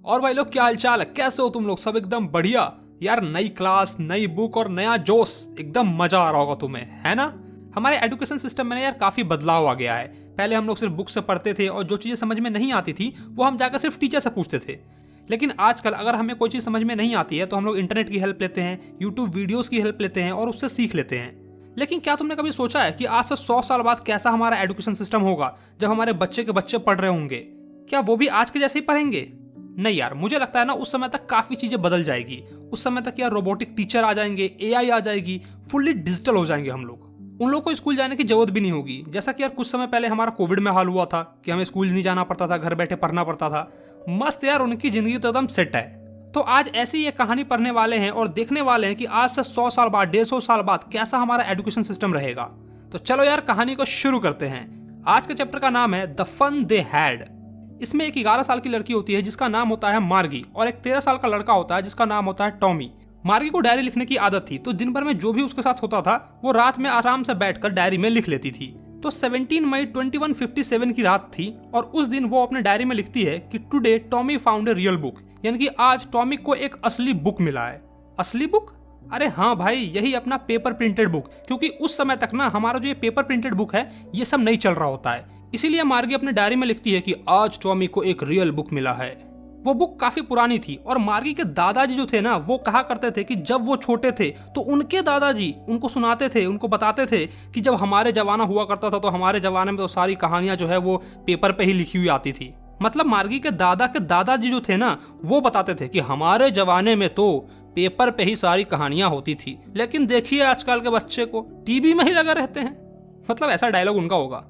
और भाई लोग क्या हालचाल, कैसे हो तुम लोग? सब एकदम बढ़िया यार। नई क्लास, नई बुक और नया जोश, एकदम मजा आ रहा होगा तुम्हें, है ना? हमारे एजुकेशन सिस्टम में यार काफी बदलाव आ गया है। पहले हम लोग सिर्फ बुक से पढ़ते थे और जो चीजें समझ में नहीं आती थी वो हम जाकर सिर्फ टीचर से पूछते थे। लेकिन आजकल अगर हमें कोई चीज समझ में नहीं आती है तो हम लोग इंटरनेट की हेल्प लेते हैं, यूट्यूब वीडियोस की हेल्प लेते हैं और उससे सीख लेते हैं। लेकिन क्या तुमने कभी सोचा है कि आज से 100 साल बाद कैसा हमारा एजुकेशन सिस्टम होगा? जब हमारे बच्चे के बच्चे पढ़ रहे होंगे, क्या वो भी आज के जैसे ही पढ़ेंगे? नहीं यार, मुझे लगता है ना उस समय तक काफी चीजें बदल जाएगी। उस समय तक यार रोबोटिक टीचर आ जाएंगे, एआई आ जाएगी, फुल्ली डिजिटल हो जाएंगे हम लोग। उन लोगों को स्कूल जाने की जरूरत भी नहीं होगी। जैसा कि यार कुछ समय पहले हमारा कोविड में हाल हुआ था कि हमें स्कूल नहीं जाना पड़ता था, घर बैठे पढ़ना पड़ता था। मस्त यार, उनकी जिंदगी तो एकदम सेट है। तो आज ऐसी ये कहानी पढ़ने वाले हैं और देखने वाले हैं कि आज से 100 साल बाद, 150 साल बाद कैसा हमारा एजुकेशन सिस्टम रहेगा। तो चलो यार कहानी को शुरू करते हैं। आज के चैप्टर का नाम है द फन दे हैड। इसमें एक 11 साल की लड़की होती है जिसका नाम होता है मार्गी, और एक 13 साल का लड़का होता है जिसका नाम होता है टॉमी। मार्गी को डायरी लिखने की आदत थी, तो दिन भर में जो भी उसके साथ होता था वो रात में आराम से बैठकर डायरी में लिख लेती थी। तो 17 मई 2157 की रात थी और उस दिन वो अपने डायरी में लिखती है कि today Tommy found a real book, यानी कि आज टॉमी को एक असली बुक मिला है। असली बुक? अरे हाँ भाई, यही अपना पेपर प्रिंटेड बुक। क्योंकि उस समय तक ना हमारा जो ये पेपर प्रिंटेड बुक है ये सब नहीं चल रहा होता है। इसीलिए मार्गी अपने डायरी में लिखती है कि आज टॉमी को एक रियल बुक मिला है। वो बुक काफी पुरानी थी और मार्गी के दादाजी जो थे ना वो कहा करते थे कि जब वो छोटे थे तो उनके दादाजी उनको सुनाते थे, उनको बताते थे कि जब हमारे जमाना हुआ करता था तो हमारे जमाने में तो सारी कहानियां जो है वो पेपर पे ही लिखी हुई आती थी। मतलब मार्गी के दादाजी जो थे ना वो बताते थे कि हमारे जमाने में तो पेपर पे ही सारी कहानियां होती थी, लेकिन देखिए आजकल के बच्चे को टीवी में ही लगा रहते हैं। मतलब ऐसा डायलॉग उनका होगा।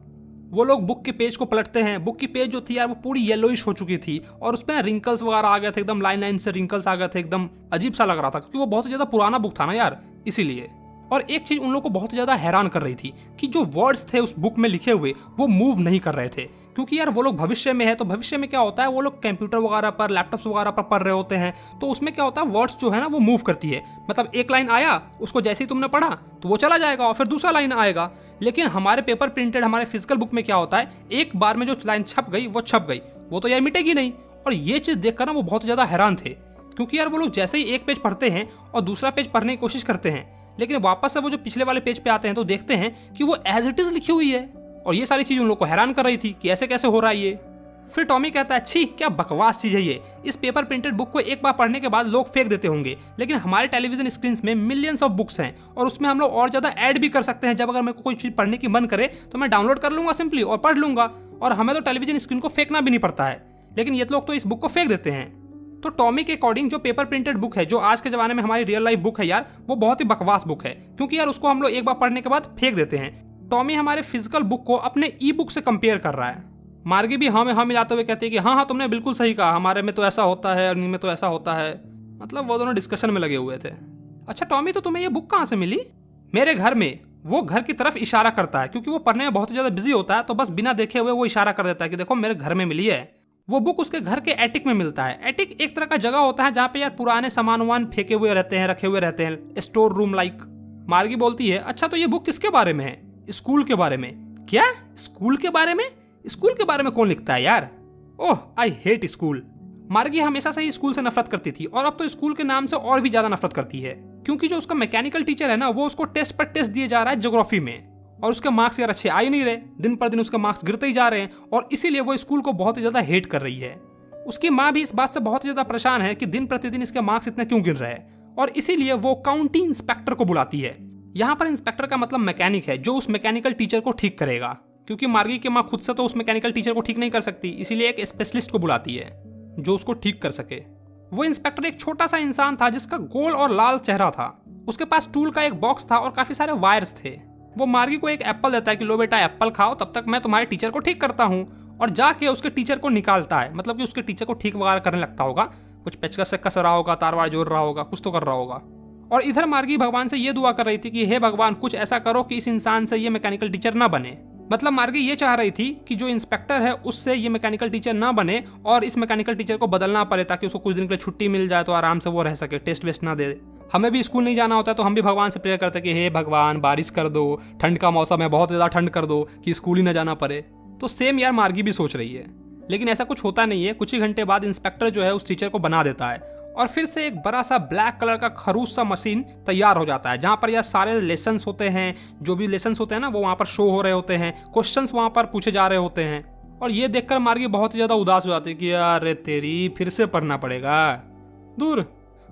वो लोग बुक के पेज को पलटते हैं। बुक की पेज जो थी यार वो पूरी येलोइश हो चुकी थी और उसमें रिंकल्स वगैरह आ गए थे, एकदम लाइन से रिंकल्स आ गए थे। एकदम अजीब सा लग रहा था क्योंकि वो बहुत ज्यादा पुराना बुक था ना यार, इसीलिए। और एक चीज उन लोगों को बहुत ज्यादा हैरान कर रही थी कि जो वर्ड्स थे उस बुक में लिखे हुए वो मूव नहीं कर रहे थे। क्योंकि यार वो लोग भविष्य में है, तो भविष्य में क्या होता है, वो लोग कंप्यूटर वगैरह पर, लैपटॉप्स वगैरह पर पढ़ रहे होते हैं, तो उसमें क्या होता है वर्ड्स जो है ना वो मूव करती है। मतलब एक लाइन आया, उसको जैसे ही तुमने पढ़ा तो वो चला जाएगा और फिर दूसरा लाइन आएगा। लेकिन हमारे पेपर प्रिंटेड, हमारे फिजिकल बुक में क्या होता है, एक बार में जो लाइन छप गई वो छप गई, वो तो यार मिटेगी नहीं। और ये चीज देखकर ना वो बहुत ज्यादा हैरान थे क्योंकि यार वो लोग जैसे ही एक पेज पढ़ते हैं और दूसरा पेज पढ़ने की कोशिश करते हैं, लेकिन वापस से वो जो पिछले वाले पेज पे आते हैं तो देखते हैं कि वो एज इट इज लिखी हुई है। और ये सारी चीज उन लोग को हैरान कर रही थी कि ऐसे कैसे हो रहा है ये। फिर टॉमी कहता है, छी क्या बकवास चीज है ये। इस पेपर प्रिंटेड बुक को एक बार पढ़ने के बाद लोग फेंक देते होंगे, लेकिन हमारे टेलीविजन स्क्रीन में मिलियंस ऑफ बुक्स हैं और उसमें हम लोग और ज्यादा ऐड भी कर सकते हैं। जब अगर मेरे को कोई चीज पढ़ने की मन करे तो मैं डाउनलोड कर लूंगा सिंपली और पढ़ लूंगा, और हमें तो टेलीविजन स्क्रीन को फेंकना भी नहीं पड़ता है। लेकिन ये लोग तो इस बुक को फेंक देते हैं। तो टॉमी के अकॉर्डिंग जो पेपर प्रिंटेड बुक है, जो आज के जमाने में हमारी रियल लाइफ बुक है यार, वो बहुत ही बकवास बुक है क्योंकि यार उसको हम लोग एक बार पढ़ने के बाद फेंक देते हैं। टॉमी हमारे फिजिकल बुक को अपने ई बुक से कंपेयर कर रहा है। मार्गी भी हाँ में हाँ मिलाते हुए कहती है कि हाँ तुमने बिल्कुल सही कहा, हमारे में तो ऐसा होता है और इनमें तो ऐसा होता है। मतलब वो दोनों डिस्कशन में लगे हुए थे। अच्छा टॉमी, तो तुम्हें ये बुक कहाँ से मिली? मेरे घर में। वो घर की तरफ इशारा करता है क्योंकि वो पढ़ने में बहुत ज्यादा बिजी होता है, तो बस बिना देखे हुए वो इशारा कर देता है कि देखो मेरे घर में मिली है। वो बुक उसके घर के एटिक में मिलता है। एटिक एक तरह का जगह होता है जहाँ पे यार पुराने सामान वामान फेंके हुए रहते हैं, रखे हुए रहते हैं, स्टोर रूम लाइक। मार्गी बोलती है, अच्छा तो ये बुक किसके बारे में है? स्कूल के बारे में। क्या? स्कूल के बारे में? स्कूल के बारे में कौन लिखता है यार? ओह आई हेट स्कूल। मार्गी हमेशा से ही स्कूल से नफरत करती थी और अब तो स्कूल के नाम से और भी ज्यादा नफरत करती है क्योंकि जो उसका मैकेनिकल टीचर है ना वो उसको टेस्ट पर टेस्ट दिए जा रहा है ज्योग्राफी में, और उसके मार्क्स यार अच्छे आ ही नहीं रहे। दिन पर दिन उसके मार्क्स गिरते ही जा रहे हैं और इसीलिए वो स्कूल को बहुत ही ज्यादा हेट कर रही है। उसकी माँ भी इस बात से बहुत ज्यादा परेशान है कि दिन प्रतिदिन इसके मार्क्स इतने क्यों गिर रहे हैं, और इसीलिए वो काउंटी इंस्पेक्टर को बुलाती है। यहाँ पर इंस्पेक्टर का मतलब मैकेनिक है, जो उस मैकेनिकल टीचर को ठीक करेगा। क्योंकि मार्गी की माँ खुद से तो उस मैकेनिकल टीचर को ठीक नहीं कर सकती, इसीलिए एक स्पेशलिस्ट को बुलाती है जो उसको ठीक कर सके। वो इंस्पेक्टर एक छोटा सा इंसान था जिसका गोल और लाल चेहरा था। उसके पास टूल का एक बॉक्स था और काफी सारे वायर्स थे। वो मार्गी को एक एप्पल देता है कि लो बेटा एप्पल खाओ, तब तक मैं तुम्हारे टीचर को ठीक करता हूँ, और जाके उसके टीचर को निकालता है। मतलब कि उसके टीचर को ठीक वगैरह करने लगता होगा, कुछ पेचकस से कस रहा होगा, तार वार जोड़ रहा होगा, कुछ तो कर रहा होगा। और इधर मार्गी भगवान से ये दुआ कर रही थी कि हे भगवान कुछ ऐसा करो कि इस इंसान से ये मैकेनिकल टीचर ना बने। मतलब मार्गी ये चाह रही थी कि जो इंस्पेक्टर है उससे ये मैकेनिकल टीचर ना बने और इस मैकेनिकल टीचर को बदलना पड़े ताकि उसको कुछ दिन के लिए छुट्टी मिल जाए तो आराम से वो रह सके, टेस्ट वेस्ट ना दे। हमें भी स्कूल नहीं जाना होता तो हम भी भगवान से प्रेयर करते हैं कि हे भगवान बारिश कर दो, ठंड का मौसम है बहुत ज़्यादा ठंड कर दो कि स्कूल ही ना जाना पड़े। तो सेम यार मार्गी भी सोच रही है। लेकिन ऐसा कुछ होता नहीं है। कुछ ही घंटे बाद इंस्पेक्टर जो है उस टीचर को बना देता है और फिर से एक बड़ा सा ब्लैक कलर का खरूस सा मशीन तैयार हो जाता है, जहाँ पर यह सारे लेसन्स होते हैं, जो भी लेसन्स होते हैं ना वो वहाँ पर शो हो रहे होते हैं, क्वेश्चंस वहाँ पर पूछे जा रहे होते हैं। और ये देखकर मार्गी बहुत ही ज़्यादा उदास हो जाती है कि अरे तेरी फिर से पढ़ना पड़ेगा। दूर।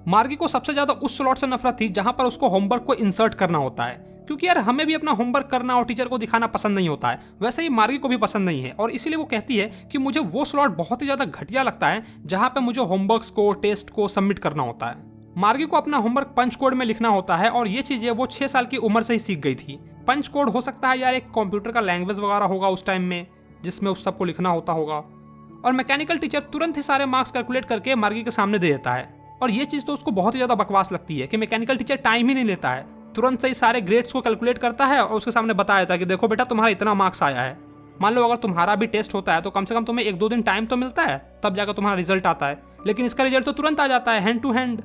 मार्गी को सबसे ज़्यादा उस स्लॉट से नफरत थी जहाँ पर उसको होमवर्क को इंसर्ट करना होता है, क्योंकि यार हमें भी अपना होमवर्क करना और टीचर को दिखाना पसंद नहीं होता है। वैसे ही मार्गी को भी पसंद नहीं है और इसीलिए वो कहती है कि मुझे वो स्लॉट बहुत ही ज़्यादा घटिया लगता है जहाँ पे मुझे होमवर्क्स को, टेस्ट को सबमिट करना होता है। मार्गी को अपना होमवर्क पंच कोड में लिखना होता है और ये चीज़ें वो 6 साल की उम्र से ही सीख गई थी। पंच कोड हो सकता है यार एक कंप्यूटर का लैंग्वेज वगैरह होगा उस टाइम में, जिसमें उस सबको लिखना होता होगा। और मैकेनिकल टीचर तुरंत ही सारे मार्क्स कैलकुलेट करके मार्गी के सामने दे देता है। और ये चीज़ तो उसको बहुत ही ज़्यादा बकवास लगती है कि मैकेनिकल टीचर टाइम ही नहीं लेता है, तुरंत से ही सारे ग्रेड्स को कैलकुलेट करता है और उसके सामने बताया था कि देखो बेटा तुम्हारा इतना मार्क्स आया है। मान लो अगर तुम्हारा भी टेस्ट होता है तो कम से कम तुम्हें 1-2 दिन टाइम तो मिलता है, तब जाकर तुम्हारा रिजल्ट आता है, लेकिन इसका रिजल्ट तो तुरंत आ जाता है, हैंड टू हैंड।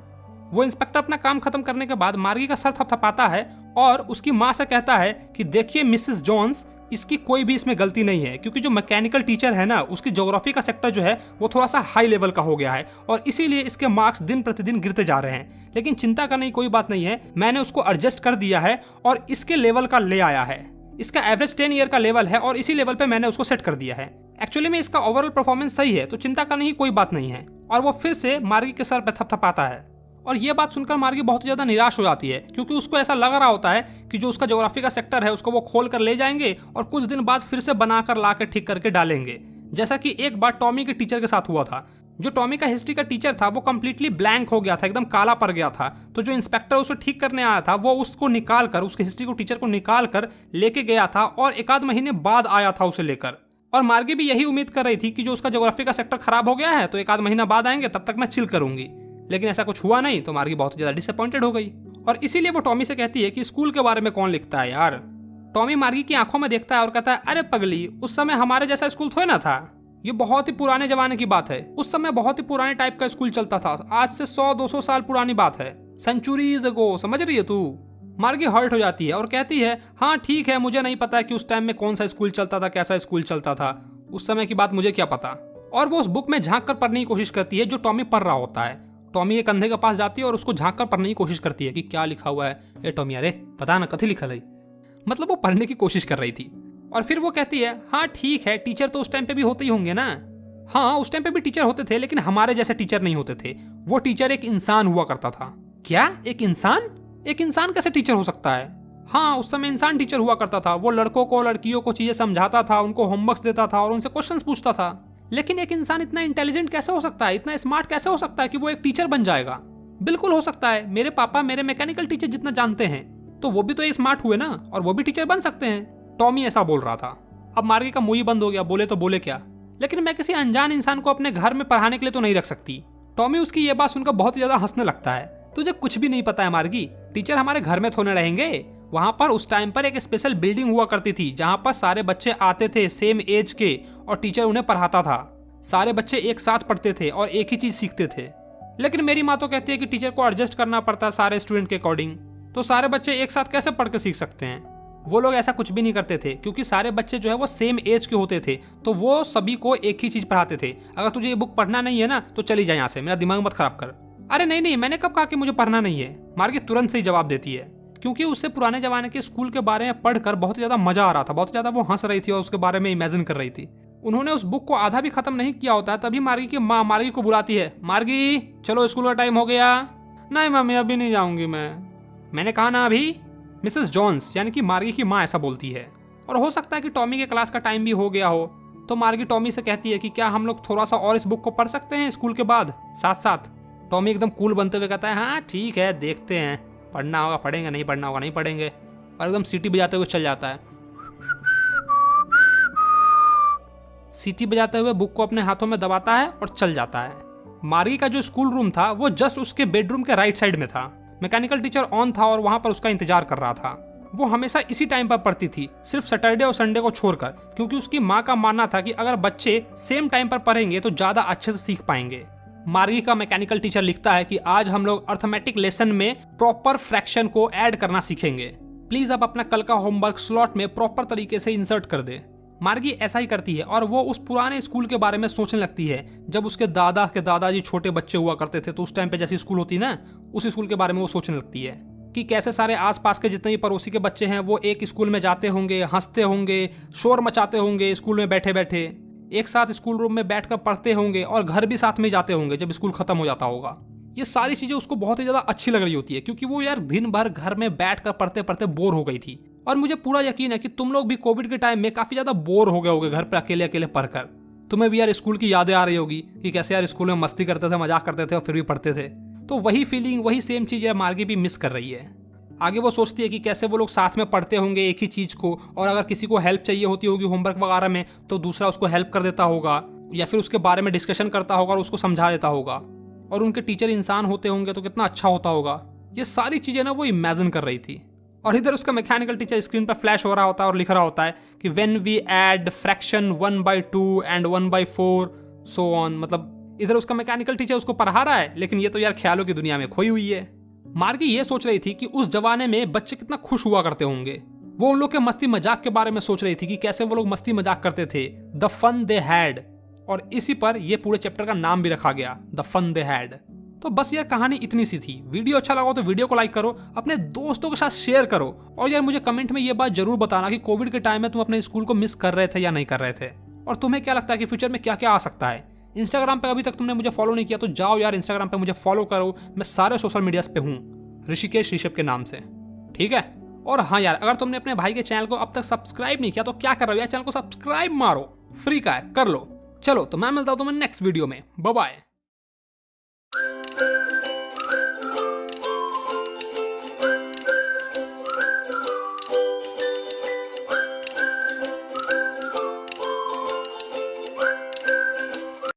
वो इंस्पेक्टर अपना काम खत्म करने के बाद मार्गी का सर थपथपाता है और उसकी माँ से कहता है कि देखिए मिसेस जॉन्स, इसकी कोई भी इसमें गलती नहीं है, क्योंकि जो मैकेनिकल टीचर है ना उसकी ज्योग्राफी का सेक्टर जो है वो थोड़ा सा हाई लेवल का हो गया है और इसीलिए इसके मार्क्स दिन प्रतिदिन गिरते जा रहे हैं। लेकिन चिंता करने की कोई बात नहीं है, मैंने उसको एडजस्ट कर दिया है और इसके लेवल का ले आया है। इसका एवरेज 10 ईयर का लेवल है और इसी लेवल पे मैंने उसको सेट कर दिया है। एक्चुअली में इसका ओवरऑल परफॉर्मेंस सही है, तो चिंता करने की कोई बात नहीं है। और वो फिर से मार्गी के सर पे थपथपाता है और ये बात सुनकर मार्गी बहुत ही ज़्यादा निराश हो जाती है, क्योंकि उसको ऐसा लग रहा होता है कि जो उसका ज्योग्राफी का सेक्टर है उसको वो खोल कर ले जाएंगे और कुछ दिन बाद फिर से बनाकर ला कर ठीक करके डालेंगे, जैसा कि एक बार टॉमी के टीचर के साथ हुआ था। जो टॉमी का हिस्ट्री का टीचर था वो कम्प्लीटली ब्लैंक हो गया था, एकदम काला पड़ गया था। तो जो इंस्पेक्टर उसे ठीक करने आया था वो उसको निकाल कर, उसके हिस्ट्री को टीचर को निकाल कर लेके गया था और 1-8 महीने बाद आया था उसे लेकर। और मार्गी भी यही उम्मीद कर रही थी कि जो उसका ज्योग्राफी का सेक्टर खराब हो गया है तो 1-8 महीना बाद आएंगे, तब तक मैं चिल करूंगी। लेकिन ऐसा कुछ हुआ नहीं, तो मार्गी बहुत ज़्यादा डिसअपॉइंटेड हो गई और इसीलिए वो टॉमी से कहती है कि स्कूल के बारे में कौन लिखता है यार। टॉमी मार्गी की आंखों में देखता है और कहता है अरे पगली, उस समय हमारे जैसा स्कूल थोड़ा ना था, ये बहुत ही पुराने जमाने की बात है। उस समय बहुत ही पुराने टाइप का स्कूल चलता था, आज से 100-200 साल पुरानी बात है, सेंचुरीज अगो, समझ रही है तू। मार्गी हर्ट हो जाती है और कहती है हाँ ठीक है, मुझे नहीं पता कि उस टाइम में कौन सा स्कूल चलता था, कैसा स्कूल चलता था, उस समय की बात मुझे क्या पता। और वो उस बुक में झांक कर पढ़ने की कोशिश करती है जो टॉमी पढ़ रहा होता है। टॉमी एक कंधे के पास जाती है और उसको झांक कर पढ़ने की कोशिश करती है कि क्या लिखा हुआ है। ए टॉमी, अरे पता ना कथी लिखा है। मतलब वो पढ़ने की कोशिश कर रही थी। और फिर वो कहती है हाँ ठीक है, टीचर तो उस टाइम पे भी होते ही होंगे ना। हाँ उस टाइम पे भी टीचर होते थे, लेकिन हमारे जैसे टीचर नहीं होते थे। वो टीचर एक इंसान हुआ करता था। क्या एक इंसान? एक इंसान कैसे टीचर हो सकता है? हाँ उस समय इंसान टीचर हुआ करता था। वो लड़कों को लड़कियों को चीजें समझाता था, उनको होमवर्क देता था और उनसे क्वेश्चंस पूछता था। लेकिन एक इंसान इतना इंटेलिजेंट कैसे हो सकता है, इतना स्मार्ट कैसे हो सकता है कि वो एक टीचर बन जाएगा? बिल्कुल हो सकता है। मेरे पापा मेरे मैकेनिकल टीचर जितना जानते हैं, तो वो भी तो स्मार्ट हुए ना, और वो भी टीचर बन सकते हैं। टॉमी ऐसा बोल रहा था। अब मार्गी का मुंह ही बंद हो गया, बोले तो बोले क्या। लेकिन मैं किसी अनजान इंसान को अपने घर में पढ़ाने के लिए तो नहीं रख सकती। टॉमी उसकी ये बात सुनकर बहुत ज्यादा हंसने लगता है। तुझे कुछ भी नहीं पता है मार्गी, टीचर हमारे घर में थोड़े रहेंगे। वहाँ पर उस टाइम पर एक स्पेशल बिल्डिंग हुआ करती थी जहाँ पर सारे बच्चे आते थे सेम एज के, और टीचर उन्हें पढ़ाता था। सारे बच्चे एक साथ पढ़ते थे और एक ही चीज सीखते थे। लेकिन मेरी माँ तो कहती है कि टीचर को एडजस्ट करना पड़ता है सारे स्टूडेंट के अकॉर्डिंग, तो सारे बच्चे एक साथ कैसे पढ़ के सीख सकते हैं। वो लोग ऐसा कुछ भी नहीं करते थे, क्योंकि सारे बच्चे जो है वो सेम एज के होते थे, तो वो सभी को एक ही चीज पढ़ाते थे। अगर तुझे ये बुक पढ़ना नहीं है ना तो चली जाए यहाँ से, मेरा दिमाग मत खराब कर। अरे नहीं नहीं, मैंने कब कहा कि मुझे पढ़ना नहीं है। मार्गी तुरंत से ही जवाब देती है, क्योंकि उससे पुराने जमाने के स्कूल के बारे में पढ़कर बहुत ज्यादा मजा आ रहा था, बहुत ज्यादा वो हंस रही थी और उसके बारे में इमेजिन कर रही थी। उन्होंने उस बुक को आधा भी खत्म नहीं किया होता है, तभी मार्गी की माँ मार्गी को बुलाती है, मार्गी चलो स्कूल का टाइम हो गया। नहीं मम्मी अभी नहीं जाऊंगी मैंने कहा ना अभी। मिसेस जॉन्स यानी कि मार्गी की माँ ऐसा बोलती है। और हो सकता है कि टॉमी के क्लास का टाइम भी हो गया हो, तो मार्गी टॉमी से कहती है कि क्या हम लोग थोड़ा सा और इस बुक को पढ़ सकते हैं स्कूल के बाद साथ साथ। टॉमी एकदम कूल बनते हुए कहता है हाँ ठीक है, देखते हैं, पढ़ना होगा पढ़ेंगे, नहीं पढ़ना होगा नहीं पढ़ेंगे, और एकदम सीटी बजाते हुए चल जाता है। सीटी बजाते हुए बुक को अपने हाथों में दबाता है और चल जाता है। मार्गी का जो स्कूल रूम था वो जस्ट उसके बेडरूम के राइट साइड में था। मैकेनिकल टीचर ऑन था और वहां पर उसका इंतजार कर रहा था। वो हमेशा इसी टाइम पर पढ़ती थी, सिर्फ सैटरडे और संडे को छोड़कर, क्योंकि उसकी माँ का मानना था कि अगर बच्चे सेम टाइम पर पढ़ेंगे तो ज्यादा अच्छे से सीख पाएंगे। मार्गी का मैकेनिकल टीचर लिखता है कि आज हम लोग अर्थमेटिक लेसन में प्रॉपर फ्रैक्शन को ऐड करना सीखेंगे। प्लीज आप अपना कल का होमवर्क स्लॉट में प्रॉपर तरीके से इंसर्ट कर दे। मार्गी ऐसा ही करती है और वो उस पुराने स्कूल के बारे में सोचने लगती है जब उसके दादा के दादाजी छोटे बच्चे हुआ करते थे। तो उस टाइम पे जैसी स्कूल होती ना, उस स्कूल के बारे में वो सोचने लगती है कि कैसे सारे आसपास के जितने भी पड़ोसी के बच्चे हैं वो एक स्कूल में जाते होंगे, हंसते होंगे, शोर मचाते होंगे, स्कूल में बैठे बैठे एक साथ स्कूल रूम में बैठकर पढ़ते होंगे और घर भी साथ में जाते होंगे जब स्कूल खत्म हो जाता होगा। ये सारी चीजें उसको बहुत ही ज्यादा अच्छी लग रही होती है क्योंकि वो यार दिन भर घर में बैठकर पढ़ते पढ़ते बोर हो गई थी। और मुझे पूरा यकीन है कि तुम लोग भी कोविड के टाइम में काफी ज्यादा बोर हो गए होगे घर पर अकेले अकेले पढ़कर। तुम्हें भी यार स्कूल की यादें आ रही होगी कि कैसे यार स्कूल में मस्ती करते थे, मजाक करते थे और फिर भी पढ़ते थे। तो वही फीलिंग, वही सेम चीज है मार्गी भी मिस कर रही है। आगे वो सोचती है कि कैसे वो लोग साथ में पढ़ते होंगे एक ही चीज को, और अगर किसी को हेल्प चाहिए होती होगी होमवर्क वगैरह में तो दूसरा उसको हेल्प कर देता होगा या फिर उसके बारे में डिस्कशन करता होगा और उसको समझा देता होगा। और उनके टीचर इंसान होते होंगे तो कितना अच्छा होता होगा। ये सारी चीजें ना वो इमेजिन कर रही थी। और इधर उसका मैकेनिकल टीचर स्क्रीन पर फ्लैश हो रहा होता है और लिख रहा होता है कि when we add fraction 1/2 and 1/4 so on. मतलब इधर उसका मैकेनिकल टीचर उसको पढ़ा रहा है, लेकिन ये तो यार ख्यालों की दुनिया में खोई हुई है। मार्गी ये सोच रही थी कि उस जमाने में बच्चे कितना खुश हुआ करते होंगे। वो उन लोग के मस्ती मजाक के बारे में सोच रही थी कि कैसे वो लोग मस्ती मजाक करते थे, द फन दे हैड। और इसी पर ये पूरे चैप्टर का नाम भी रखा गया, द फन दे हैड। तो बस यार कहानी इतनी सी थी। वीडियो अच्छा लगा तो वीडियो को लाइक करो, अपने दोस्तों के साथ शेयर करो, और यार मुझे कमेंट में ये बात जरूर बताना कि कोविड के टाइम में तुम अपने स्कूल को मिस कर रहे थे या नहीं कर रहे थे, और तुम्हें क्या लगता है कि फ्यूचर में क्या क्या आ सकता है। इंस्टाग्राम पे अभी तक तुमने मुझे फॉलो नहीं किया तो जाओ यार इंस्टाग्राम पे मुझे फॉलो करो। मैं सारे सोशल मीडियाज पे हूँ ऋषिकेश ऋषभ के नाम से, ठीक है। और हाँ यार, अगर तुमने अपने भाई के चैनल को अब तक सब्सक्राइब नहीं किया तो क्या कर रहे हो यार, चैनल को सब्सक्राइब मारो, फ्री का है, कर लो। चलो तो मैं मिलता हूँ तुम्हें नेक्स्ट वीडियो में, बाय बाय।